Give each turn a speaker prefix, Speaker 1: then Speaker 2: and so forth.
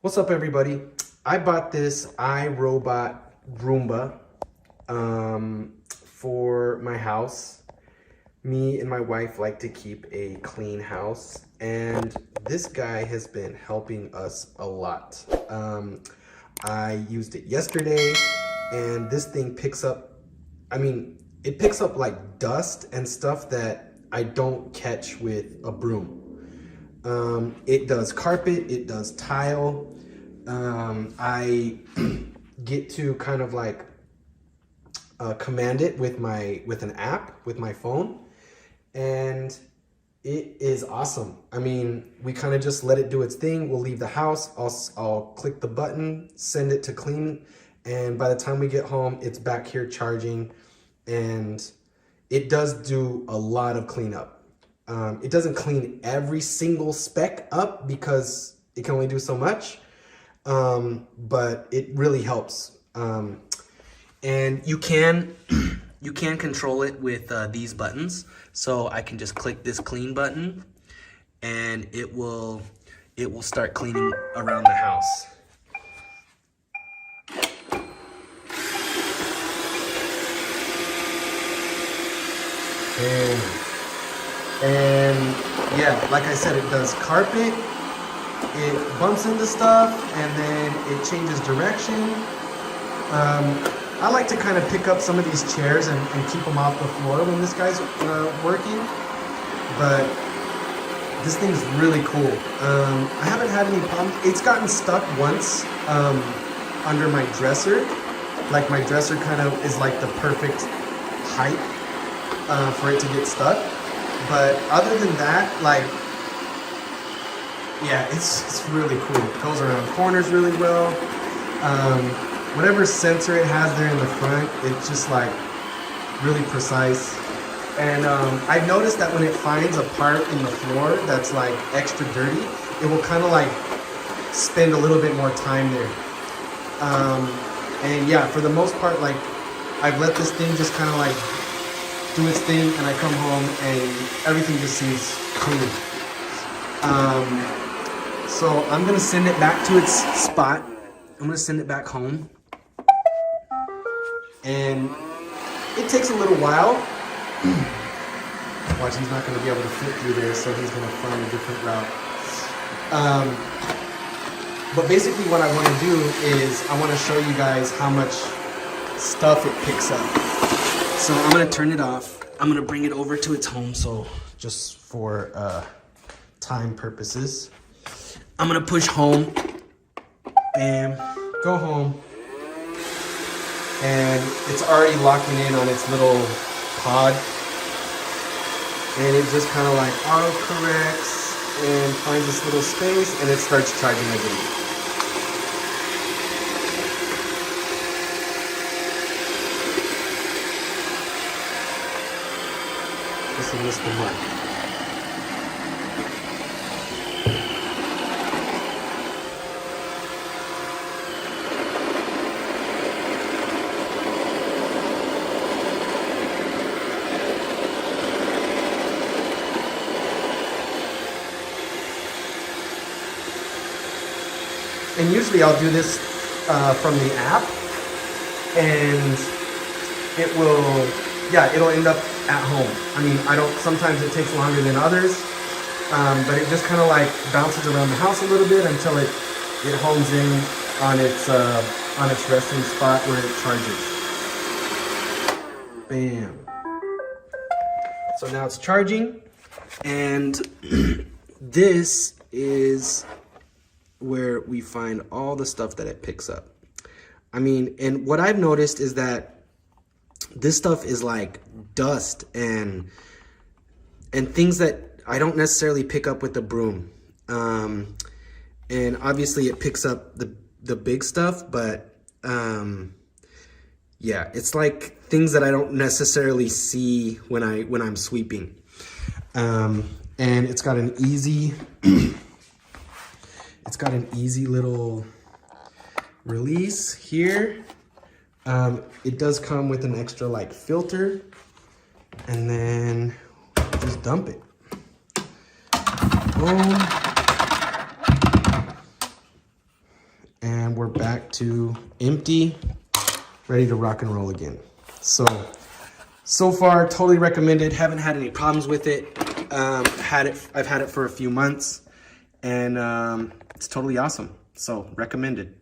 Speaker 1: What's up, everybody? I bought this iRobot Roomba for my house. Me and my wife like to keep a clean house, and this guy has been helping us a lot. I used it yesterday, and this thing picks up, it picks up like dust and stuff that I don't catch with a broom. It does carpet, it does tile. I get to kind of like command it with an app with my phone, and it is awesome. I mean, we kind of just let it do its thing. We'll leave the house. I'll click the button, send it to clean, and by the time we get home, it's back here charging, and it does do a lot of cleanup. It doesn't clean every single speck up because it can only do so much, but it really helps. And you can control it with these buttons. So I can just click this clean button, and it will start cleaning around the house. And yeah, like I said, it does carpet, it bumps into stuff, and then it changes direction. I like to kind of pick up some of these chairs and keep them off the floor when this guy's working, but this thing's really cool. I haven't had any problems. It's gotten stuck once under my dresser. Like, my dresser kind of is like the perfect height for it to get stuck. But other than that, like, yeah, it's really cool. It goes around corners really well. Whatever sensor it has there in the front, it's just like really precise. And I've noticed that when it finds a part in the floor that's like extra dirty, it will kind of like spend a little bit more time there. And yeah, for the most part, like, I've let this thing just kind of like do its thing, and I come home and everything just seems clean. So I'm gonna send it back to its spot. I'm gonna send it back home. And it takes a little while. Watch, he's not gonna be able to fit through there, so he's gonna find a different route. But basically what I wanna do is I wanna show you guys how much stuff it picks up. So I'm gonna turn it off. I'm gonna bring it over to its home, so just for time purposes. I'm gonna push home, bam, go home, and it's already locking in on its little pod, and it just kind of like auto corrects and finds this little space, and it starts charging again. This is the mark. And usually I'll do this from the app, and it'll end up at home. I mean, sometimes it takes longer than others, but it just kind of like bounces around the house a little bit until it hones in on its resting spot where it charges. Bam. So now it's charging, and this is where we find all the stuff that it picks up. I mean, and what I've noticed is that this stuff is like dust and things that I don't necessarily pick up with the broom. And obviously it picks up the big stuff, but yeah, it's like things that I don't necessarily see when I'm sweeping. And it's got an easy little release here. It does come with an extra like filter, and then just dump it. Boom. to empty, ready to rock and roll again. So far, totally recommended. Haven't had any problems with it. I've had it for a few months, and it's totally awesome. So recommended.